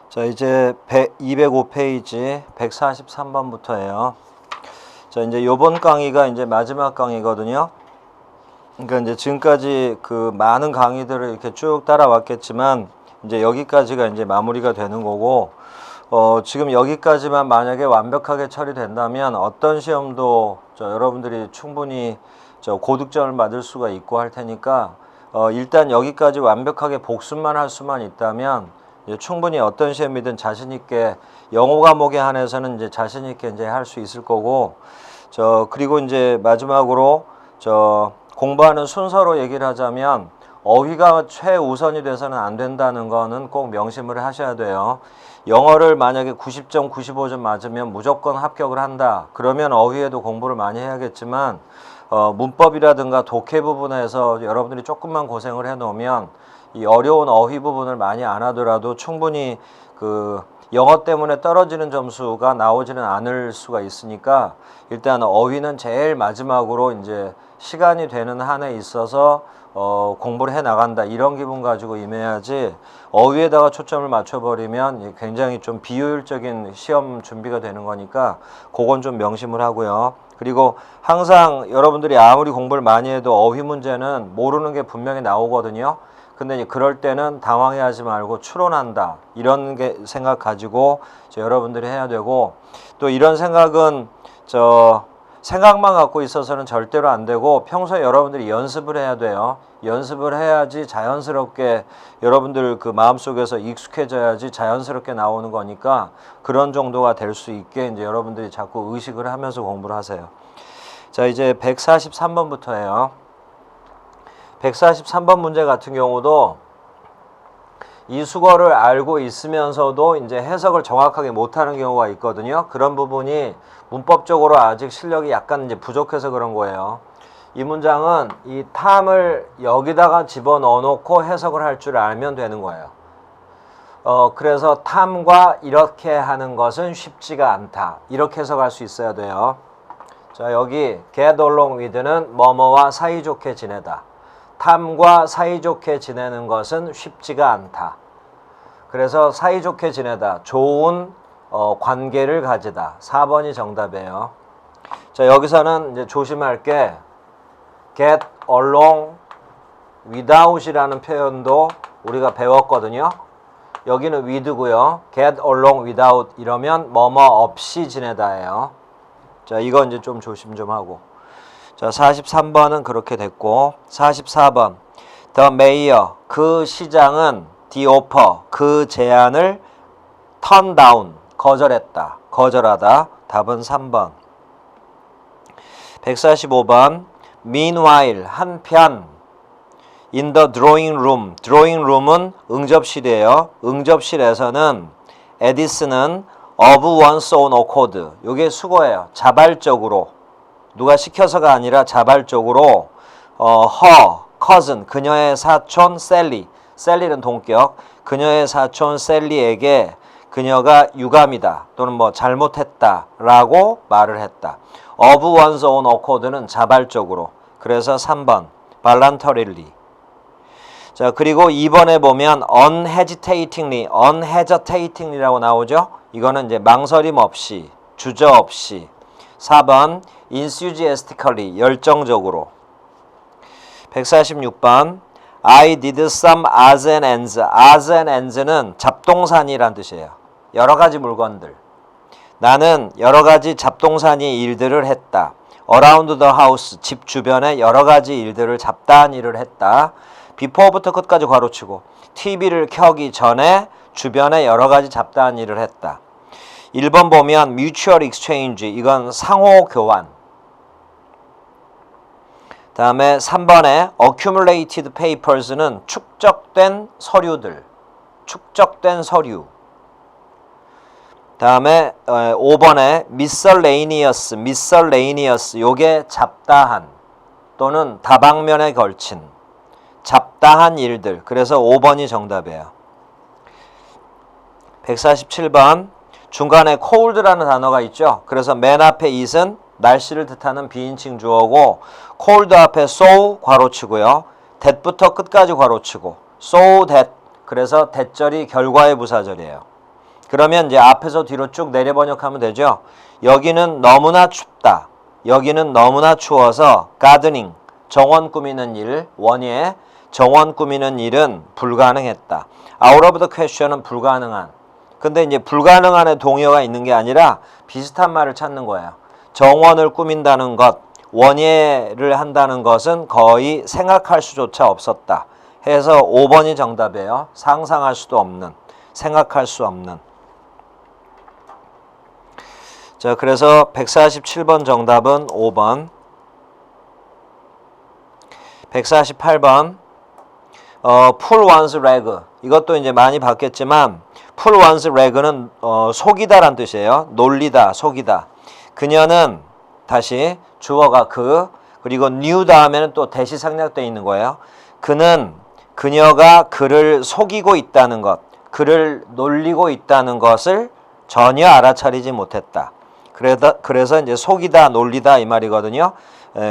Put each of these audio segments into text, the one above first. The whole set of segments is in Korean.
자, 이제 205페이지 143번부터예요. 자, 이제 요번 강의가 이제 마지막 강의거든요. 그러니까 이제 지금까지 그 많은 강의들을 이렇게 쭉 따라왔겠지만 이제 여기까지가 이제 마무리가 되는 거고, 지금 여기까지만 만약에 완벽하게 처리된다면 어떤 시험도 여러분들이 충분히 고득점을 받을 수가 있고 할 테니까, 일단 여기까지 완벽하게 복습만 할 수만 있다면 충분히 어떤 시험이든 자신 있게 영어 과목에 한해서는 이제 자신 있게 이제 할 수 있을 거고, 그리고 이제 마지막으로 공부하는 순서로 얘기를 하자면 어휘가 최우선이 돼서는 안 된다는 거는 꼭 명심을 하셔야 돼요. 영어를 만약에 90점, 95점 맞으면 무조건 합격을 한다. 그러면 어휘에도 공부를 많이 해야겠지만, 문법이라든가 독해 부분에서 여러분들이 조금만 고생을 해 놓으면 이 어려운 어휘 부분을 많이 안 하더라도 충분히 그 영어 때문에 떨어지는 점수가 나오지는 않을 수가 있으니까, 일단 어휘는 제일 마지막으로 이제 시간이 되는 한에 있어서 공부를 해 나간다, 이런 기분 가지고 임해야지, 어휘에다가 초점을 맞춰버리면 굉장히 좀 비효율적인 시험 준비가 되는 거니까 그건 좀 명심을 하고요. 그리고 항상 여러분들이 아무리 공부를 많이 해도 어휘 문제는 모르는 게 분명히 나오거든요. 근데 이제 그럴 때는 당황해하지 말고 추론한다, 이런 게 생각 가지고 여러분들이 해야 되고, 또 이런 생각은 생각만 갖고 있어서는 절대로 안 되고 평소에 여러분들이 연습을 해야 돼요. 연습을 해야지 자연스럽게 여러분들 그 마음속에서 익숙해져야지 자연스럽게 나오는 거니까, 그런 정도가 될 수 있게 이제 여러분들이 자꾸 의식을 하면서 공부를 하세요. 자, 이제 143번부터예요. 143번 문제 같은 경우도 이 수거를 알고 있으면서도 이제 해석을 정확하게 못하는 경우가 있거든요. 그런 부분이 문법적으로 아직 실력이 약간 이제 부족해서 그런 거예요. 이 문장은 이 탐을 여기다가 집어넣어 놓고 해석을 할 줄 알면 되는 거예요. 그래서 탐과 이렇게 하는 것은 쉽지가 않다, 이렇게 해석할 수 있어야 돼요. 자, 여기 get along with는 뭐뭐와 사이좋게 지내다. 탐과 사이좋게 지내는 것은 쉽지가 않다. 그래서 사이좋게 지내다, 좋은 관계를 가지다. 4번이 정답이에요. 자, 여기서는 이제 조심할 게 get along without이라는 표현도 우리가 배웠거든요. 여기는 with고요. get along without 이러면 뭐뭐 없이 지내다예요. 자, 이거 이제 좀 조심 좀 하고. 자, 43번은 그렇게 됐고, 44번 The mayor, 그 시장은 the offer, 그 제안을 turn down, 거절했다, 거절하다. 답은 3번. 145번 Meanwhile, 한편 in the drawing room, drawing room은 응접실이에요. 응접실에서는 에디슨은 of one's own accord, 요게 수거예요. 자발적으로, 누가 시켜서가 아니라 자발적으로 her cousin, 그녀의 사촌 셀리, 셀리는 동격, 그녀의 사촌 셀리에게 그녀가 유감이다 또는 뭐 잘못했다 라고 말을 했다. of one's own accord는 자발적으로. 그래서 3번 voluntarily. 자, 그리고 2번에 보면 unhesitatingly, unhesitatingly라고 나오죠. 이거는 이제 망설임 없이, 주저 없이. 4번 enthusiastically, 열정적으로. 146번 I did some odds and ends. odds and ends는 잡동사니란 뜻이에요. 여러 가지 물건들. 나는 여러 가지 잡동사니 일들을 했다. around the house, 집 주변에 여러 가지 일들을, 잡다한 일을 했다. before부터 끝까지 괄호치고 TV를 켜기 전에 주변에 여러 가지 잡다한 일을 했다. 1번 보면 mutual exchange, 이건 상호 교환. 다음에 3번에 accumulated papers는 축적된 서류들, 축적된 서류. 다음에 5번에 miscellaneous, miscellaneous, 요게 잡다한 또는 다방면에 걸친 잡다한 일들. 그래서 5번이 정답이에요. 147번 중간에 cold라는 단어가 있죠. 그래서 맨 앞에 it은 날씨를 뜻하는 비인칭 주어고, cold 앞에 so 괄호치고요. that부터 끝까지 괄호치고 so that, 그래서 that절이 결과의 부사절이에요. 그러면 이제 앞에서 뒤로 쭉 내려 번역하면 되죠. 여기는 너무나 춥다. 여기는 너무나 추워서 가드닝, 정원 꾸미는 일, 원예, 정원 꾸미는 일은 불가능했다. Out of the question은 불가능한. 근데 이제 불가능한의 동의어가 있는 게 아니라 비슷한 말을 찾는 거예요. 정원을 꾸민다는 것, 원예를 한다는 것은 거의 생각할 수조차 없었다. 해서 5번이 정답이에요. 상상할 수도 없는, 생각할 수 없는. 자, 그래서 147번 정답은 5번. 148번 pull one's leg. 이것도 이제 많이 봤겠지만 pull one's leg는 속이다란 뜻이에요. 놀리다, 속이다. 그녀는 다시 주어가 그리고 knew 다음에는 또 대시 생략되어 있는 거예요. 그녀가 그를 속이고 있다는 것, 그를 놀리고 있다는 것을 전혀 알아차리지 못했다. 그래서 이제 속이다, 놀리다 이 말이거든요.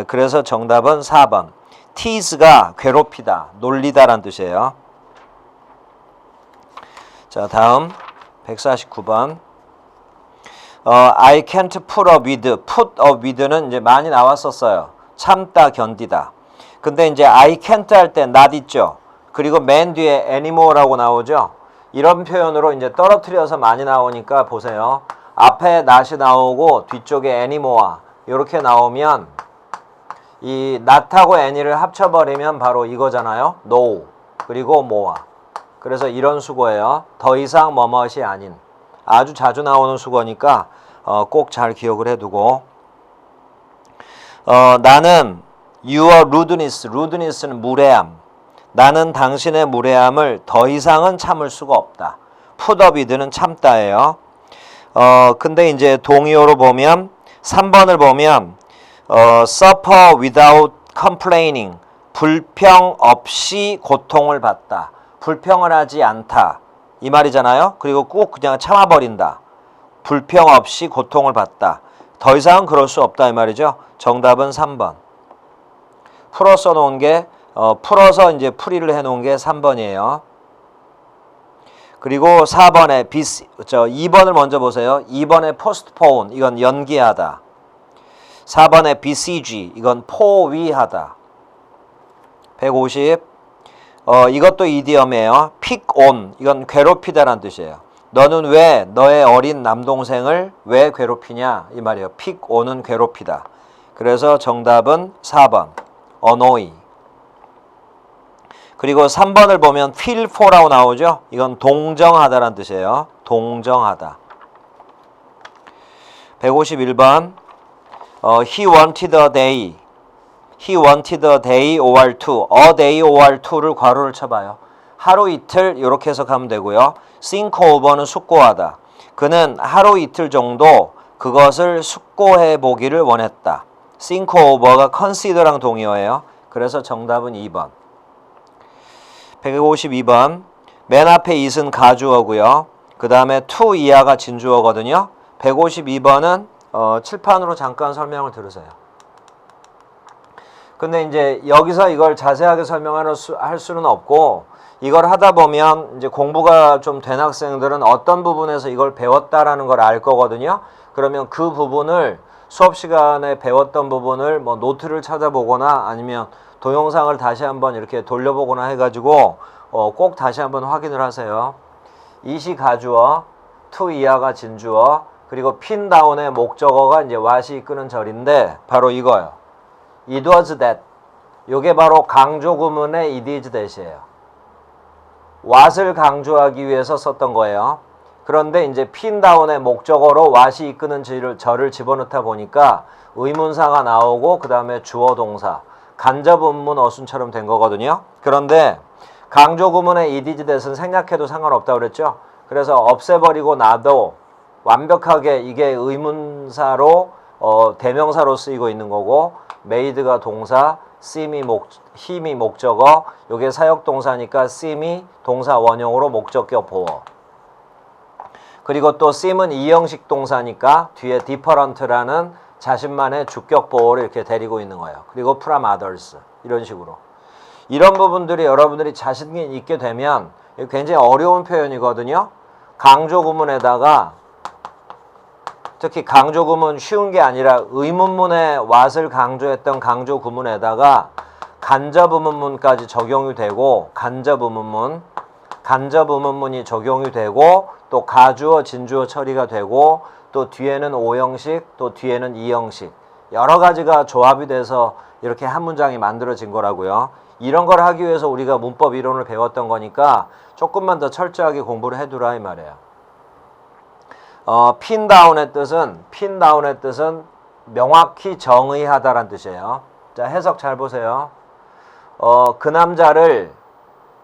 그래서 정답은 4번. tease가 괴롭히다, 놀리다란 뜻이에요. 자, 다음 149번. I can't put up with는 이제 많이 나왔었어요. 참다, 견디다. 근데 이제 I can't 할 때 not 있죠. 그리고 man 뒤에 anymore라고 나오죠. 이런 표현으로 이제 떨어뜨려서 많이 나오니까 보세요. 앞에 not이 나오고 뒤쪽에 anymore 이렇게 나오면 이 not하고 any를 합쳐버리면 바로 이거잖아요. no 그리고 more. 그래서 이런 수거예요. 더 이상 뭐뭇이 아닌. 아주 자주 나오는 수거니까 꼭 잘 기억을 해두고. 나는 your rudeness는 무례함. 나는 당신의 무례함을 더 이상은 참을 수가 없다. put up with는 참다예요. 근데 이제 동의어로 보면 3번을 보면 suffer without complaining. 불평 없이 고통을 받다. 불평을 하지 않다. 이 말이잖아요. 그리고 꼭 그냥 참아버린다. 불평 없이 고통을 받다. 더 이상은 그럴 수 없다 이 말이죠. 정답은 3번. 풀어서 놓은 게 풀어서 이제 풀이를 해 놓은 게 3번이에요. 그리고 4번에 2번을 먼저 보세요. 2번에 postpone 이건 연기하다. 4번에 besiege 이건 포위하다. 150 이것도 이디엄이에요. pick on 이건 괴롭히다라는 뜻이에요. 너는 왜 너의 어린 남동생을 왜 괴롭히냐 이 말이에요. pick on은 괴롭히다. 그래서 정답은 4번 annoy. 그리고 3번을 보면 feel for라고 나오죠. 이건 동정하다라는 뜻이에요. 동정하다. 151번 he wanted a day. He wanted a day or two. A day or two를 괄호를 쳐봐요. 하루 이틀 이렇게 해석하면 되고요. think over는 숙고하다. 그는 하루 이틀 정도 그것을 숙고해 보기를 원했다. think over가 consider랑 동의어예요. 그래서 정답은 2번. 152번. 맨 앞에 it은 가주어고요. 그 다음에 to 이하가 진주어거든요. 152번은 칠판으로 잠깐 설명을 들으세요. 근데 이제 여기서 이걸 자세하게 할 수는 없고 이걸 하다 보면 이제 공부가 좀 된 학생들은 어떤 부분에서 이걸 배웠다라는 걸 알 거거든요. 그러면 그 부분을 수업 시간에 배웠던 부분을 뭐 노트를 찾아보거나 아니면 동영상을 다시 한번 이렇게 돌려보거나 해가지고 꼭 다시 한번 확인을 하세요. it이 가주어, to 이하가 진주어, 그리고 pin 다운의 목적어가 이제 what이 이끄는 절인데 바로 이거예요. It was that. 요게 바로 강조 구문의 it is that이에요. what을 강조하기 위해서 썼던 거예요. 그런데 이제 pin 다운의 목적어로 what이 이끄는 절을 집어넣다 보니까 의문사가 나오고 그 다음에 주어 동사 간접 의문 어순처럼 된 거거든요. 그런데 강조 구문의 it is that은 생략해도 상관없다고 그랬죠. 그래서 없애버리고 나도 완벽하게 이게 의문사로 대명사로 쓰이고 있는 거고 made가 동사, him이 목적어, 요게 사역동사니까 seem이 동사 원형으로 목적격 보어. 그리고 또 seem은 이형식 동사니까 뒤에 different라는 자신만의 주격 보어를 이렇게 데리고 있는 거예요. 그리고 from others 이런 식으로. 이런 부분들이 여러분들이 자신 있게 되면 굉장히 어려운 표현이거든요. 강조 구문에다가 특히 강조 구문 쉬운 게 아니라 의문문의 what을 강조했던 강조 구문에다가 간접 의문문까지 적용이 되고 간접 의문문이 적용이 되고 또 가주어 진주어 처리가 되고 또 뒤에는 오형식 또 뒤에는 이형식 여러 가지가 조합이 돼서 이렇게 한 문장이 만들어진 거라고요. 이런 걸 하기 위해서 우리가 문법 이론을 배웠던 거니까 조금만 더 철저하게 공부를 해두라 이 말이에요. 핀다운의 뜻은 명확히 정의하다란 뜻이에요. 자, 해석 잘 보세요. 그 남자를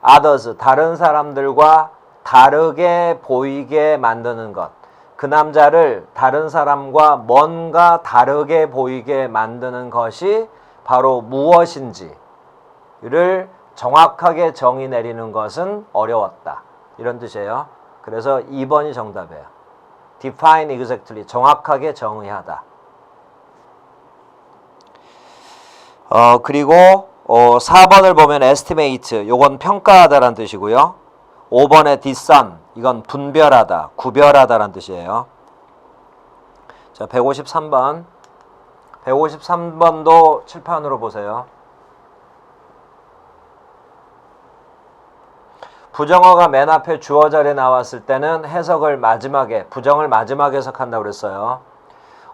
others, 다른 사람들과 다르게 보이게 만드는 것. 그 남자를 다른 사람과 뭔가 다르게 보이게 만드는 것이 바로 무엇인지를 정확하게 정의 내리는 것은 어려웠다. 이런 뜻이에요. 그래서 2번이 정답이에요. define exactly, 정확하게 정의하다. 그리고 4번을 보면 estimate, 요건 평가하다라는 뜻이고요. 5번에 discern, 이건 분별하다, 구별하다라는 뜻이에요. 자, 153번. 153번도 칠판으로 보세요. 부정어가 맨 앞에 주어 자리에 나왔을 때는 해석을 마지막에, 부정을 마지막에 해석한다고 그랬어요.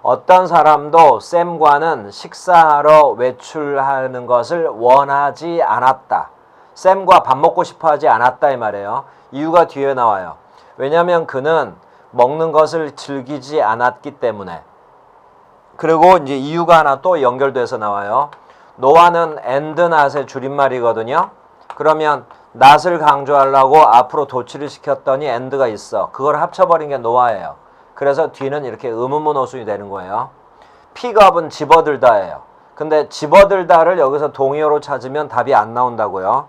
어떤 사람도 샘과는 식사하러 외출하는 것을 원하지 않았다. 샘과 밥 먹고 싶어 하지 않았다 이 말이에요. 이유가 뒤에 나와요. 왜냐하면 그는 먹는 것을 즐기지 않았기 때문에. 그리고 이제 이유가 하나 또 연결돼서 나와요. no와는 and not의 줄임말이거든요. 그러면 not을 강조하려고 앞으로 도치를 시켰더니 and가 있어. 그걸 합쳐버린 게 no와예요. 그래서 뒤는 이렇게 의문문 어순이 되는 거예요. pickup은 집어들다예요. 근데 집어들다를 여기서 동의어로 찾으면 답이 안 나온다고요.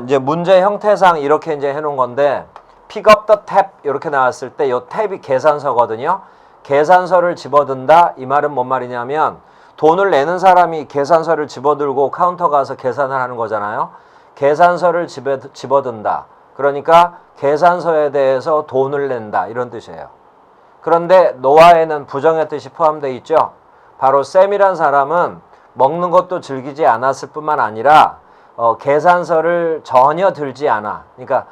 이제 문제 형태상 이렇게 이제 해놓은 건데 pick up the tab 이렇게 나왔을 때 이 탭이 계산서거든요. 계산서를 집어든다 이 말은 뭔 말이냐면 돈을 내는 사람이 계산서를 집어들고 카운터 가서 계산을 하는 거잖아요. 계산서를 집어든다. 그러니까 계산서에 대해서 돈을 낸다 이런 뜻이에요. 그런데 노아에는 부정의 뜻이 포함되어 있죠. 바로 샘이란 사람은 먹는 것도 즐기지 않았을 뿐만 아니라 계산서를 전혀 들지 않아. 그러니까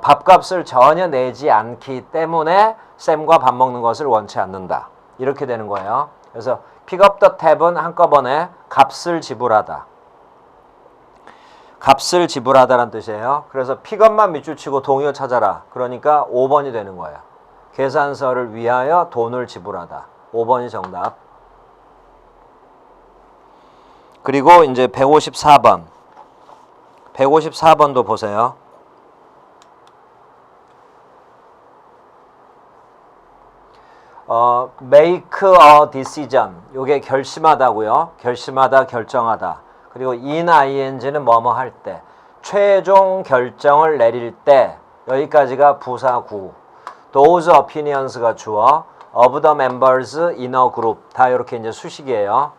밥값을 전혀 내지 않기 때문에 샘과 밥 먹는 것을 원치 않는다. 이렇게 되는 거예요. 그래서 pick up the tab은 한꺼번에 값을 지불하다. 값을 지불하다라는 뜻이에요. 그래서 pickup만 밑줄 치고 동의어 찾아라. 그러니까 5번이 되는 거예요. 계산서를 위하여 돈을 지불하다. 5번이 정답. 그리고 이제 154번. 154번도 보세요. make a decision. 요게 결심하다고요. 결심하다, 결정하다. 그리고 in ing는 뭐뭐 할 때. 최종 결정을 내릴 때. 여기까지가 부사구. Those opinions가 주어. Of the members in a group. 다 이렇게 이제 수식이에요.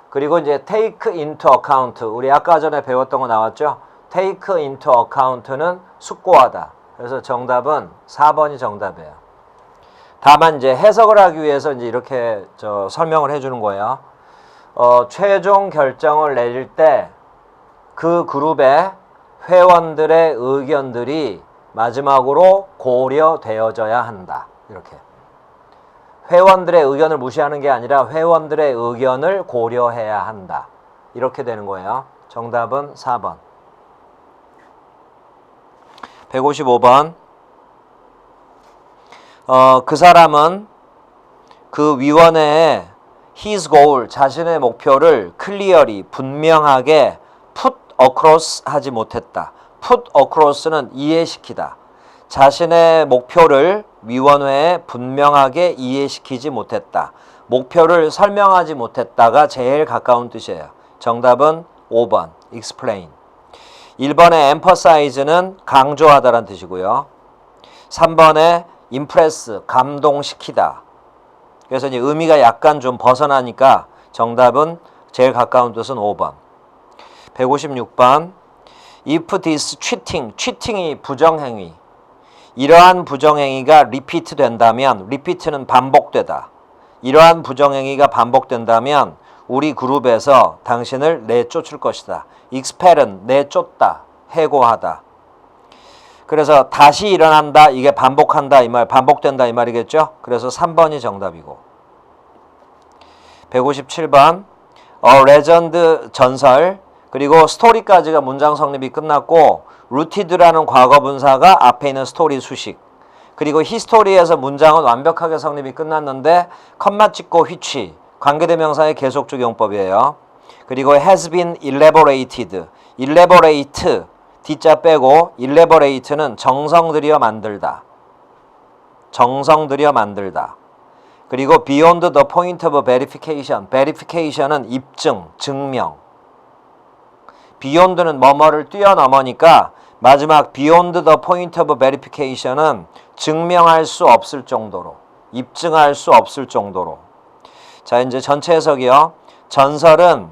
그리고 이제 take into account. 우리 아까 전에 배웠던 거 나왔죠? take into account는 숙고하다. 그래서 정답은 4번이 정답이에요. 다만 이제 해석을 하기 위해서 이제 이렇게 설명을 해주는 거예요. 최종 결정을 내릴 때 그 그룹의 회원들의 의견들이 마지막으로 고려되어져야 한다. 이렇게. 회원들의 의견을 무시하는 게 아니라 회원들의 의견을 고려해야 한다. 이렇게 되는 거예요. 정답은 4번. 155번. 그 사람은 그 위원회에 his goal, 자신의 목표를 clearly, 분명하게 put across 하지 못했다. put across는 이해시키다. 자신의 목표를 위원회에 분명하게 이해시키지 못했다. 목표를 설명하지 못했다가 제일 가까운 뜻이에요. 정답은 5번, explain. 1번의 emphasize는 강조하다라는 뜻이고요. 3번에 impress, 감동시키다. 그래서 이제 의미가 약간 좀 벗어나니까 정답은 제일 가까운 뜻은 5번. 156번. If this cheating, cheating이 부정행위. 이러한 부정행위가 repeat 된다면, repeat는 반복되다. 이러한 부정행위가 반복된다면 우리 그룹에서 당신을 내쫓을 것이다. expel은 내쫓다, 해고하다. 그래서 다시 일어난다, 이게 반복한다 이 말, 반복된다 이 말이겠죠. 그래서 3번이 정답이고. 157번 legend 전설, 그리고 스토리까지가 문장 성립이 끝났고 rooted라는 과거 분사가 앞에 있는 스토리 수식, 그리고 히스토리에서 문장은 완벽하게 성립이 끝났는데 컴마 찍고 which 관계대명사의 계속적 용법이에요. 그리고 has been elaborated, elaborate D자 빼고 elaborate는 정성 들여 만들다, 정성 들여 만들다. 그리고 beyond the point of verification, verification은 입증, 증명. beyond는 뭐뭐를 뛰어넘으니까 마지막 beyond the point of verification은 증명할 수 없을 정도로, 입증할 수 없을 정도로. 자, 이제 전체 해석이요. 전설은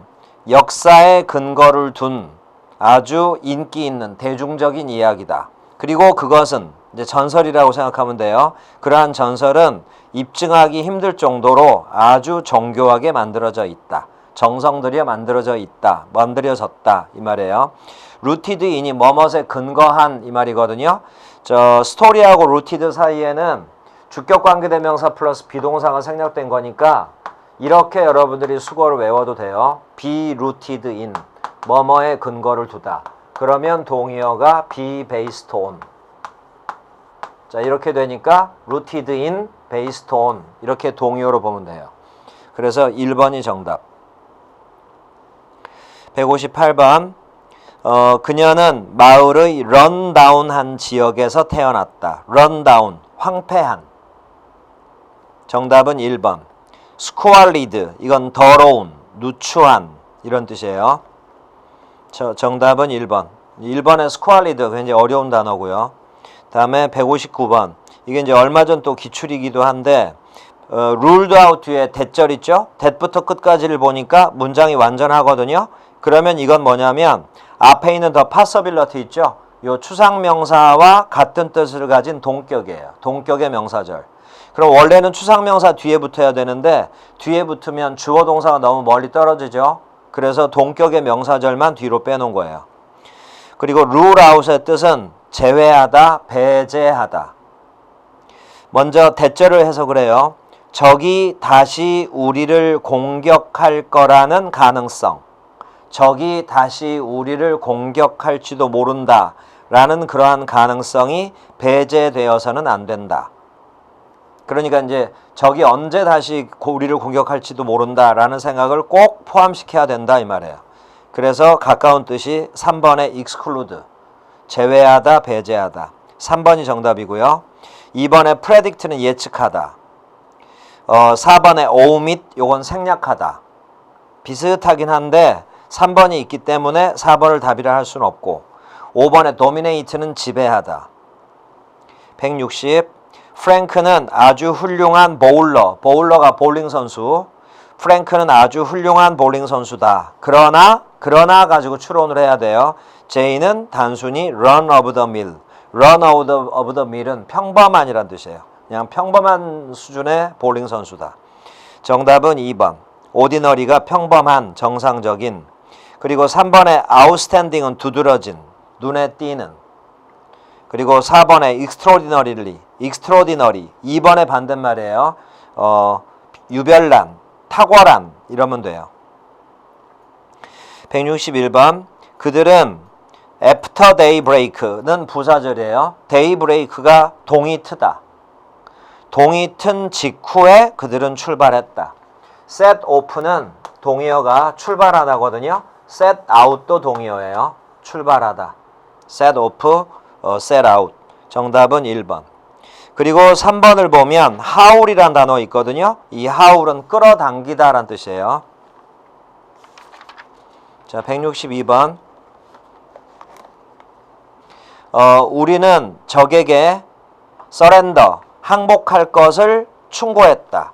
역사에 근거를 둔 아주 인기 있는 대중적인 이야기다. 그리고 그것은 이제 전설이라고 생각하면 돼요. 그러한 전설은 입증하기 힘들 정도로 아주 정교하게 만들어져 있다. 정성 들여 만들어져 있다. 만들어졌다. 이 말이에요. rooted in이 뭐뭇에 근거한 이 말이거든요. 저 스토리하고 rooted 사이에는 주격 관계대명사 플러스 비동사가 생략된 거니까 이렇게 여러분들이 수거를 외워도 돼요. be rooted in, 뭐뭐에 근거를 두다. 그러면 동의어가 be based on. 자, 이렇게 되니까 rooted in, based on 이렇게 동의어로 보면 돼요. 그래서 1번이 정답. 158번 그녀는 마을의 런다운한 지역에서 태어났다. 런다운, 황폐한. 정답은 1번. squalid, 이건 더러운, 누추한 이런 뜻이에요. 정답은 1번. 1번의 squalid 굉장히 어려운 단어고요. 다음에 159번. 이게 이제 얼마 전 또 기출이기도 한데 ruled out 뒤에 that절 있죠? that부터 끝까지를 보니까 문장이 완전하거든요. 그러면 이건 뭐냐면 앞에 있는 the possibility 있죠? 요 추상명사와 같은 뜻을 가진 동격이에요. 동격의 명사절. 그럼 원래는 추상명사 뒤에 붙어야 되는데 뒤에 붙으면 주어 동사가 너무 멀리 떨어지죠. 그래서 동격의 명사절만 뒤로 빼놓은 거예요. 그리고 rule out의 뜻은 제외하다, 배제하다. 먼저 대절을 해석을 해요. 적이 다시 우리를 공격할 거라는 가능성. 적이 다시 우리를 공격할지도 모른다 라는 그러한 가능성이 배제되어서는 안 된다. 그러니까 이제 적이 언제 다시 우리를 공격할지도 모른다 라는 생각을 꼭 포함시켜야 된다 이 말이에요. 그래서 가까운 뜻이 3번의 exclude, 제외하다, 배제하다. 3번이 정답이고요. 2번의 predict는 예측하다. 4번의 omit, 요건 생략하다. 비슷하긴 한데 3번이 있기 때문에 4번을 답이라 할 수는 없고, 5번의 dominate는 지배하다. 160. 프랭크는 아주 훌륭한 보울러. 보울러가 볼링 선수. 프랭크는 아주 훌륭한 볼링 선수다. 그러나 가지고 추론을 해야 돼요. 제이는 단순히 run of the mill. run of the mill은 평범한이란 뜻이에요. 그냥 평범한 수준의 볼링 선수다. 정답은 2번. ordinary가 평범한, 정상적인. 그리고 3번의 outstanding은 두드러진, 눈에 띄는. 그리고 4번의 extraordinary. 2번의 반대말이에요. 유별난, 탁월한 이러면 돼요. 161번. 그들은 after daybreak는 부사절이에요. daybreak가 동이 트다. 동이 튼 직후에 그들은 출발했다. set off는 동의어가 출발하다거든요. set out도 동의어예요. 출발하다. set off, set out. 정답은 1번. 그리고 3번을 보면 howl이란 단어 있거든요. 이 howl은 끌어당기다 라는 뜻이에요. 자, 162번. 우리는 적에게 surrender, 항복할 것을 충고했다.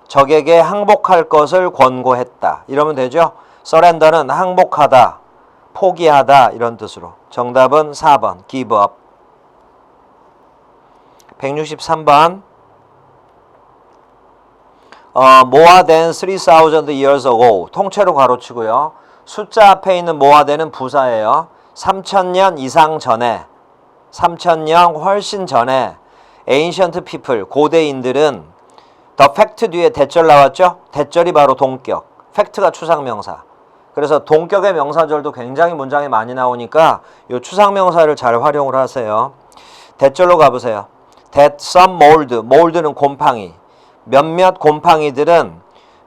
적에게 항복할 것을 권고했다. 이러면 되죠. surrender는 항복하다, 포기하다 이런 뜻으로. 정답은 4번, give up. 163번. more than 3,000 years ago. 통째로 가로치고요. 숫자 앞에 있는 more than은 부사예요. 3,000년 이상 전에, 3,000년 훨씬 전에 ancient people, 고대인들은 the fact 뒤에 대절 나왔죠? 대절이 바로 동격, fact가 추상명사. 그래서 동격의 명사절도 굉장히 문장에 많이 나오니까 이 추상명사를 잘 활용을 하세요. 대절로 가보세요. That some mold, mold는 곰팡이. 몇몇 곰팡이들은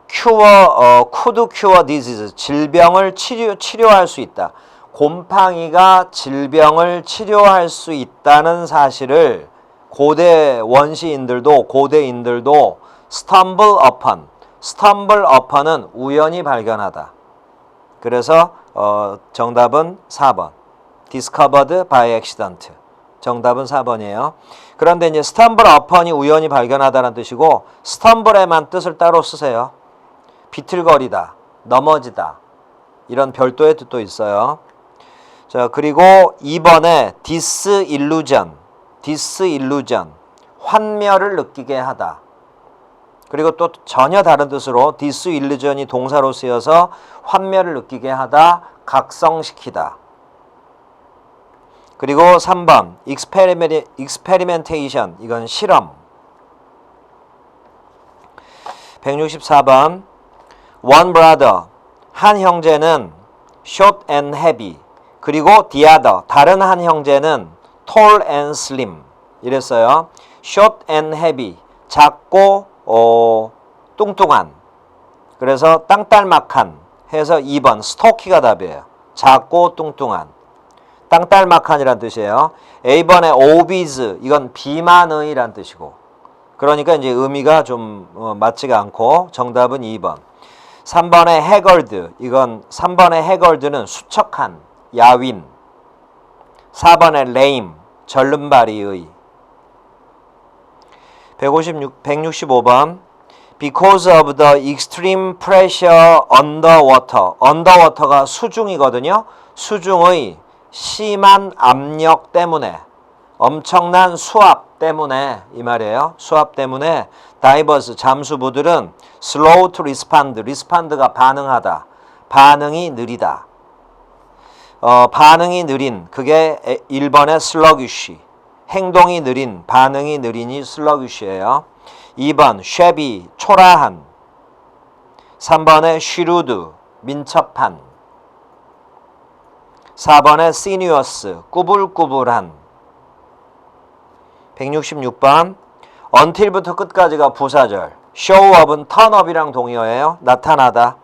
could cure disease, 질병을 치료할 수 있다. 곰팡이가 질병을 치료할 수 있다는 사실을 고대 원시인들도 고대인들도 stumble upon은 우연히 발견하다. 그래서 정답은 4번. discovered by accident. 정답은 4번이에요. 그런데 이제 stumble upon이 우연히 발견하다는 뜻이고 stumble에만 뜻을 따로 쓰세요. 비틀거리다, 넘어지다. 이런 별도의 뜻도 있어요. 자, 그리고 2번에 disillusion, 환멸을 느끼게 하다. 그리고 또 전혀 다른 뜻으로 disillusion이 동사로 쓰여서 환멸을 느끼게 하다, 각성시키다. 그리고 3번 experimentation, 이건 실험. 164번 one brother, 한 형제는 short and heavy. 그리고 the other, 다른 한 형제는 tall and slim. 이랬어요. short and heavy, 작고 뚱뚱한. 그래서 땅딸막한 해서 2번 스토키가 답이에요. 작고 뚱뚱한. 땅딸막한이란 뜻이에요. A번에 obese, 이건 비만의란 뜻이고. 그러니까 이제 의미가 좀 맞지가 않고 정답은 2번. 3번에 haggard, 이건 3번에 haggard는 수척한, 야윈. 4번에 lame, 절름발이의. 165번 because of the extreme pressure underwater. underwater가 수중이거든요. 수중의 심한 압력 때문에, 엄청난 수압 때문에, 이 말이에요. 수압 때문에 다이버스, 잠수부들은 slow to respond, respond가 반응하다, 반응이 느리다. 반응이 느린, 그게 1번의 sluggish, 행동이 느린, 반응이 느린이 sluggish예요. 2번 shabby, 초라한. 3번에 shrewd, 민첩한. 4번에 sinuous, 꾸불꾸불한. 166번 until부터 끝까지가 부사절. show up은 turn up이랑 동의어예요. 나타나다.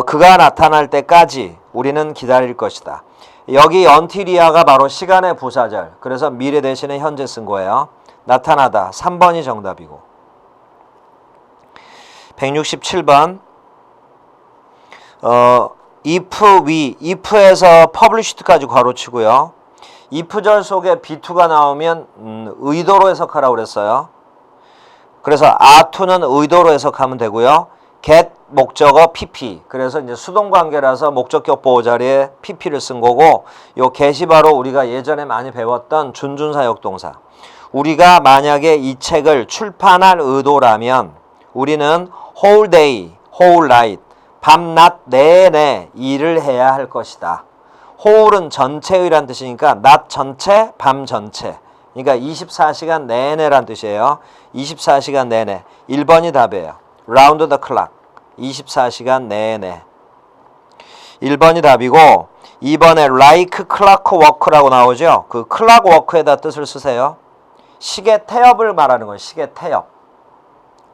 그가 나타날 때까지 우리는 기다릴 것이다. 여기 until이야가 바로 시간의 부사절. 그래서 미래 대신에 현재 쓴 거예요. 나타나다. 3번이 정답이고. 167번 if에서 published까지 괄호치고요. if절 속에 be2가 나오면 의도로 해석하라고 그랬어요. 그래서 are to는 의도로 해석하면 되고요. get 목적어 pp. 그래서 이제 수동관계라서 목적격 보호 자리에 pp를 쓴 거고, 요 get이 바로 우리가 예전에 많이 배웠던 준준사역동사. 우리가 만약에 이 책을 출판할 의도라면 우리는 whole day, whole night, 밤낮 내내 일을 해야 할 것이다. whole은 전체의란 뜻이니까 낮 전체, 밤 전체. 그러니까 24시간 내내란 뜻이에요. 24시간 내내. 1번이 답이에요. round the clock. 24시간 내내. 1번이 답이고, 2번에 like clockwork라고 나오죠. 그 clockwork에다 뜻을 쓰세요. 시계 태엽을 말하는 거예요. 시계 태엽.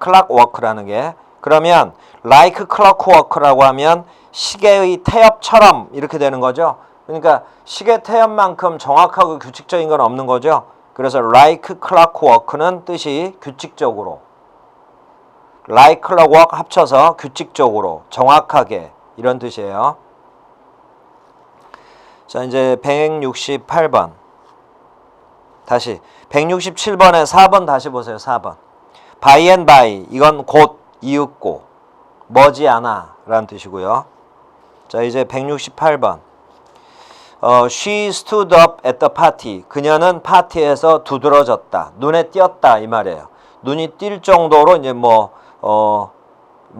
clockwork라는 게. 그러면 like clockwork라고 하면 시계의 태엽처럼 이렇게 되는 거죠. 그러니까 시계 태엽만큼 정확하고 규칙적인 건 없는 거죠. 그래서 like clockwork는 뜻이 규칙적으로, like clockwork 합쳐서 규칙적으로, 정확하게, 이런 뜻이에요. 자, 이제 168번. 다시 167번에 4번 다시 보세요. 4번. by and by, 이건 곧, 이윽고, 머지않아 라는 뜻이고요. 자, 이제 168번. She stood up at the party. 그녀는 파티에서 두드러졌다. 눈에 띄었다 이 말이에요. 눈이 띌 정도로 이제 뭐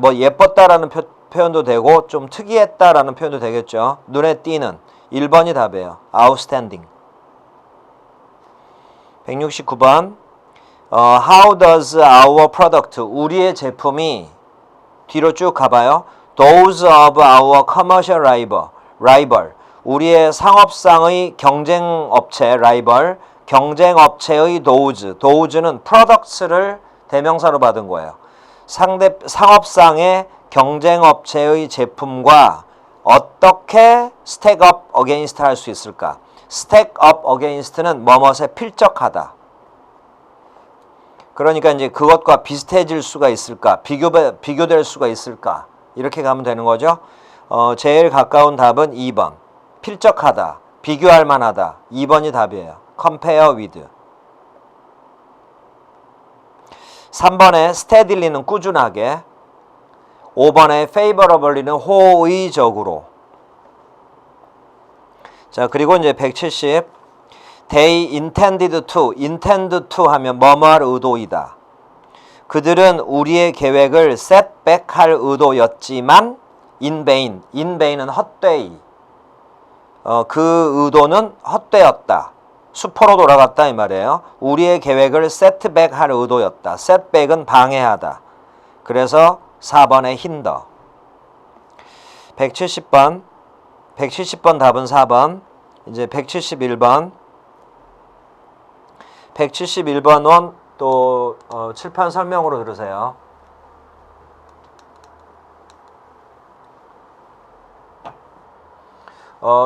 예뻤다라는 표현도 되고 좀 특이했다라는 표현도 되겠죠. 눈에 띄는 1번이 답이에요. outstanding. 169번 How does our product 우리의 제품이 뒤로 쭉 가봐요. Those of our commercial rival 우리의 상업상의 경쟁업체 rival 경쟁업체의 does는 products를 대명사로 받은 거예요. 상업상의 경쟁업체의 제품과 어떻게 stack up against 할 수 있을까? stack up against는 뭐뭇에 필적하다. 그러니까 이제 그것과 비슷해질 수가 있을까? 비교될 수가 있을까? 이렇게 가면 되는 거죠. 제일 가까운 답은 2번. 필적하다. 비교할 만하다. 2번이 답이에요. compare with. 3번에 steadily,는 꾸준하게. 5번에 favorably는 호의적으로. 자, 그리고 이제 170. They intend to 하면 뭐뭐할 의도이다. 그들은 우리의 계획을 set back 할 의도였지만 in vain은 헛되이. 그 의도는 헛되었다. 수포로 돌아갔다 이 말이에요. 우리의 계획을 set back 할 의도였다. set back은 방해하다. 그래서 4번의 hinder. 170번 답은 4번. 이제 171번. 171번 또 칠판 설명으로 들으세요.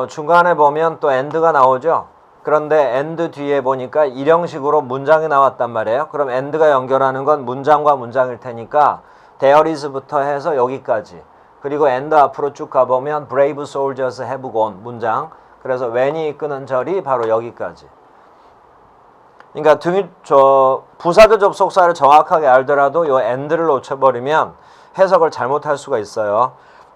중간에 보면 또 and가 나오죠. 그런데 and 뒤에 보니까 일형식으로 문장이 나왔단 말이에요. 그럼 and가 연결하는 건 문장과 문장일 테니까 there is부터 해서 여기까지. 그리고 and 앞으로 쭉 가보면 brave soldiers have gone 문장. 그래서 when이 이끄는 절이 바로 여기까지. 그러니까 부사절 접속사를 정확하게 알더라도 이 and를 놓쳐버리면 해석을 잘못할 수가 있어요.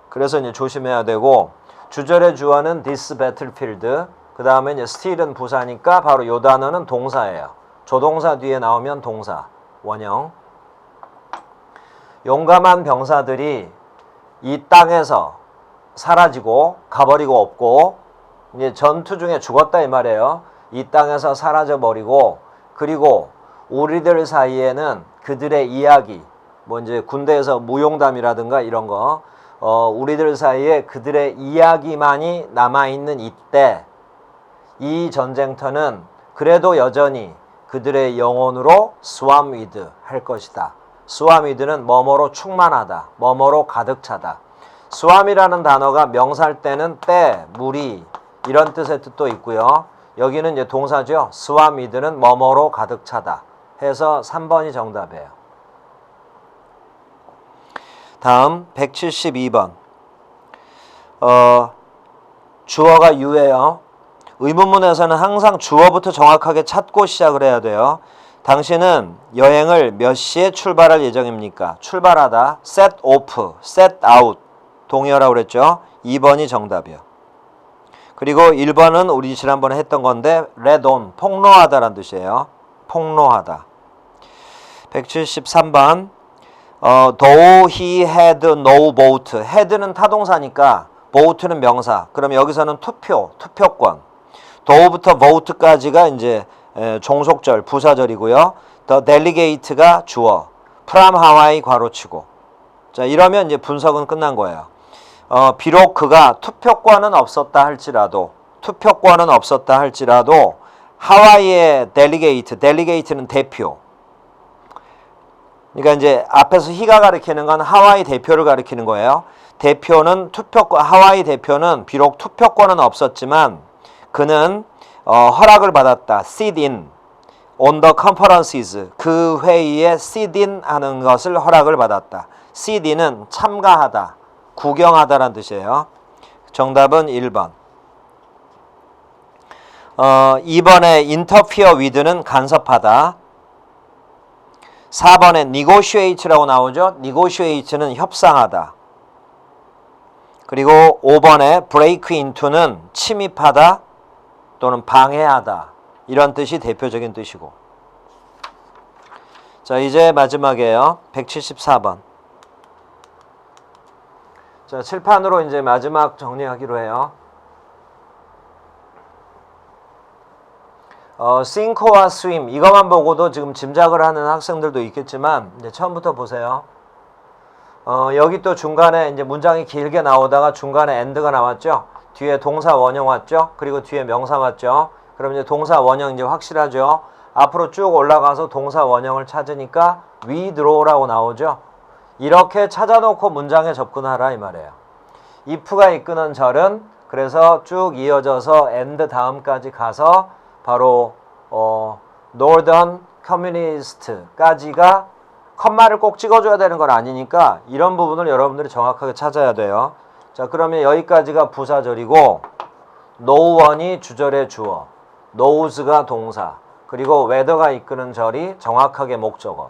그래서 이제 조심해야 되고 주절의 주어는 this battlefield. 그 다음에 이제 steal은 부사니까 바로 이 단어는 동사예요. 조동사 뒤에 나오면 동사 원형. 용감한 병사들이 이 땅에서 사라지고 가버리고 없고 이제 전투 중에 죽었다 이 말이에요. 이 땅에서 사라져 버리고 그리고 우리들 사이에는 그들의 이야기 뭐 이제 군대에서 무용담이라든가 이런 거 우리들 사이에 그들의 이야기만이 남아있는 이때 이 전쟁터는 그래도 여전히 그들의 영혼으로 swarm with 할 것이다. swarm with는 뭐뭐로 충만하다. 뭐뭐로 가득 차다. swarm이라는 단어가 명사일 때는 때, 무리 이런 뜻의 뜻도 있고요. 여기는 이제 동사죠. swarm with는 뭐뭐로 가득 차다. 해서 3번이 정답이에요. 다음 172번. 주어가 you예요. 의문문에서는 항상 주어부터 정확하게 찾고 시작을 해야 돼요. 당신은 여행을 몇 시에 출발할 예정입니까? 출발하다. set off, set out. 동의어라고 그랬죠. 2번이 정답이요. 그리고 1번은 우리 지난번에 했던 건데 let on, 폭로하다라는 뜻이에요. 폭로하다. 173번. though he had no boat. had는 타동사니까 boat는 명사. 그럼 여기서는 투표권. though부터 vote까지가 이제 종속절, 부사절이고요. the delegate가 주어. from Hawaii 괄호치고. 자, 이러면 이제 분석은 끝난 거예요. 비록 그가 투표권은 없었다 할지라도 하와이의 delegate는 대표. 그러니까 이제 앞에서 he가 가리키는 건 하와이 대표를 가리키는 거예요. 하와이 대표는 비록 투표권은 없었지만 그는 허락을 받았다. sit in on the conferences. 그 회의에 sit in 하는 것을 허락을 받았다. sit in은 참가하다, 구경하다라는 뜻이에요. 정답은 1번. 2번에 interfere with는 간섭하다. 4번에 negotiate라고 나오죠. negotiate는 협상하다. 그리고 5번에 break into는 침입하다, 또는 방해하다 이런 뜻이 대표적인 뜻이고. 자, 이제 마지막이에요. 174번. 자, 칠판으로 이제 마지막 정리하기로 해요. 싱크와 스윙 이것만 보고도 지금 짐작을 하는 학생들도 있겠지만 이제 처음부터 보세요. 여기 또 중간에 이제 문장이 길게 나오다가 중간에 end가 나왔죠. 뒤에 동사 원형 왔죠. 그리고 뒤에 명사 왔죠. 그럼 이제 동사 원형 이제 확실하죠. 앞으로 쭉 올라가서 동사 원형을 찾으니까 withdraw라고 나오죠. 이렇게 찾아놓고 문장에 접근하라 이 말이에요. if가 이끄는 절은 그래서 쭉 이어져서 end 다음까지 가서 바로 Northern Communist까지가 컴마를 꼭 찍어줘야 되는 건 아니니까 이런 부분을 여러분들이 정확하게 찾아야 돼요. 자, 그러면 여기까지가 부사절이고 no one이 주절의 주어, knows가 동사, 그리고 whether가 이끄는 절이 정확하게 목적어.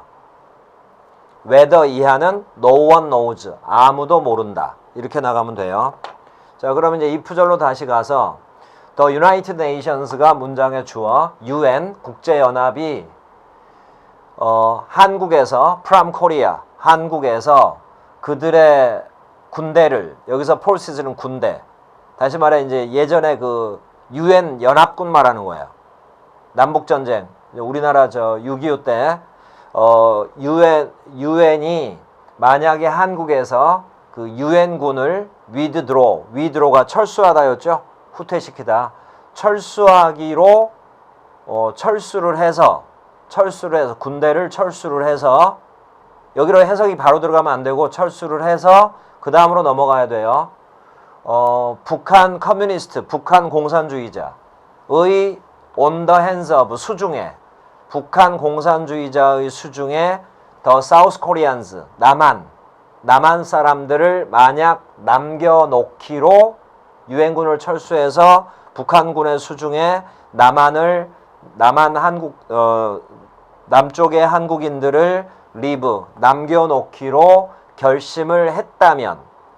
whether 이하는 no one knows, 아무도 모른다. 이렇게 나가면 돼요. 자, 그러면 이제 if절로 다시 가서 The United Nations가 문장의 주어, UN, 국제연합이 한국에서, from Korea, 한국에서 그들의 군대를, 여기서 forces는 군대, 다시 말해 이제 예전에 그 UN 연합군 말하는 거예요. 남북전쟁, 우리나라 6.25 때, UN이 만약에 한국에서 그 UN군을 withdraw가 철수하다였죠. 후퇴시키다. 철수하기로 철수를 해서 군대를 철수를 해서 여기로 해석이 바로 들어가면 안 되고 철수를 해서 그 다음으로 넘어가야 돼요. 북한 커뮤니스트, 북한 공산주의자의 on the hands of 수중에 북한 공산주의자의 수중에 the South Koreans 남한 사람들을 만약 남겨놓기로 유엔군을 철수해서 북한군의 수중에 남쪽의 한국인들을 leave 남겨놓기로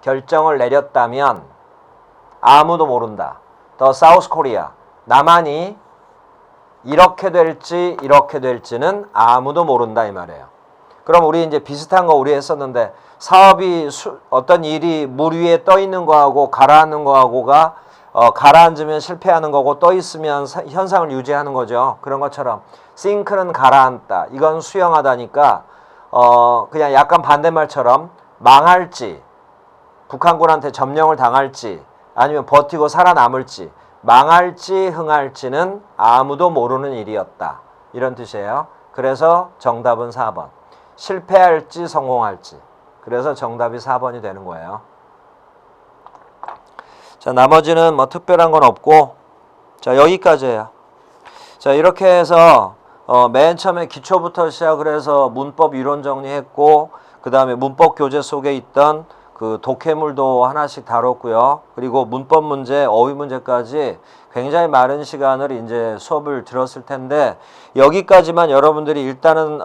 결정을 내렸다면 아무도 모른다. The South Korea 남한이 이렇게 될지는 아무도 모른다 이 말이에요. 그럼 우리 이제 비슷한 거 우리 했었는데 사업이 어떤 일이 물 위에 떠 있는 거하고 가라앉는 거하고가 가라앉으면 실패하는 거고 떠 있으면 현상을 유지하는 거죠. 그런 것처럼 sink는 가라앉다. 이건 수영하다니까 그냥 약간 반대말처럼 망할지 북한군한테 점령을 당할지 아니면 버티고 살아남을지 망할지 흥할지는 아무도 모르는 일이었다. 이런 뜻이에요. 그래서 정답은 4번. 실패할지 성공할지. 그래서 정답이 4번이 되는 거예요. 자, 나머지는 뭐 특별한 건 없고 자, 여기까지예요. 자, 이렇게 해서 맨 처음에 기초부터 시작을 해서 문법 이론 정리했고 그 다음에 문법 교재 속에 있던 그 독해물도 하나씩 다뤘고요. 그리고 문법 문제, 어휘 문제까지 굉장히 많은 시간을 이제 수업을 들었을 텐데 여기까지만 여러분들이 일단은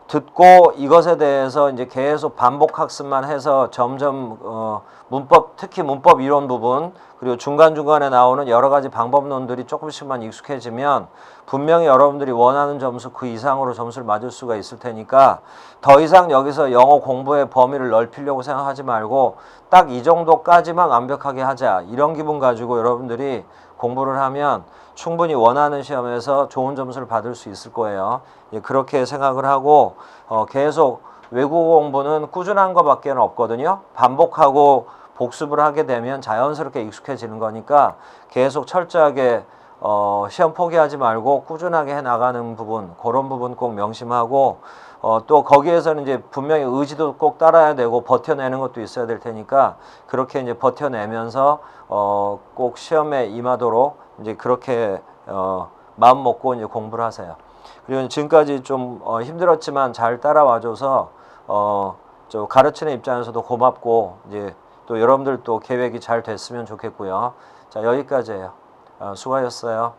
듣고 이것에 대해서 이제 계속 반복 학습만 해서 점점 문법, 특히 문법 이론 부분 그리고 중간중간에 나오는 여러 가지 방법론들이 조금씩만 익숙해지면 분명히 여러분들이 원하는 점수 그 이상으로 점수를 맞을 수가 있을 테니까 더 이상 여기서 영어 공부의 범위를 넓히려고 생각하지 말고 딱 이 정도까지만 완벽하게 하자 이런 기분 가지고 여러분들이 공부를 하면 충분히 원하는 시험에서 좋은 점수를 받을 수 있을 거예요. 그렇게 생각을 하고 계속 외국어 공부는 꾸준한 것밖에 없거든요. 반복하고 복습을 하게 되면 자연스럽게 익숙해지는 거니까 계속 철저하게 시험 포기하지 말고 꾸준하게 해나가는 부분 그런 부분 꼭 명심하고 또 거기에서는 이제 분명히 의지도 꼭 따라야 되고 버텨내는 것도 있어야 될 테니까 그렇게 이제 버텨내면서 꼭 시험에 임하도록 이제 그렇게 마음 먹고 이제 공부를 하세요. 그리고 지금까지 좀 힘들었지만 잘 따라와줘서 저 가르치는 입장에서도 고맙고 이제 또 여러분들 또 계획이 잘 됐으면 좋겠고요. 자, 여기까지예요. 수고하셨어요.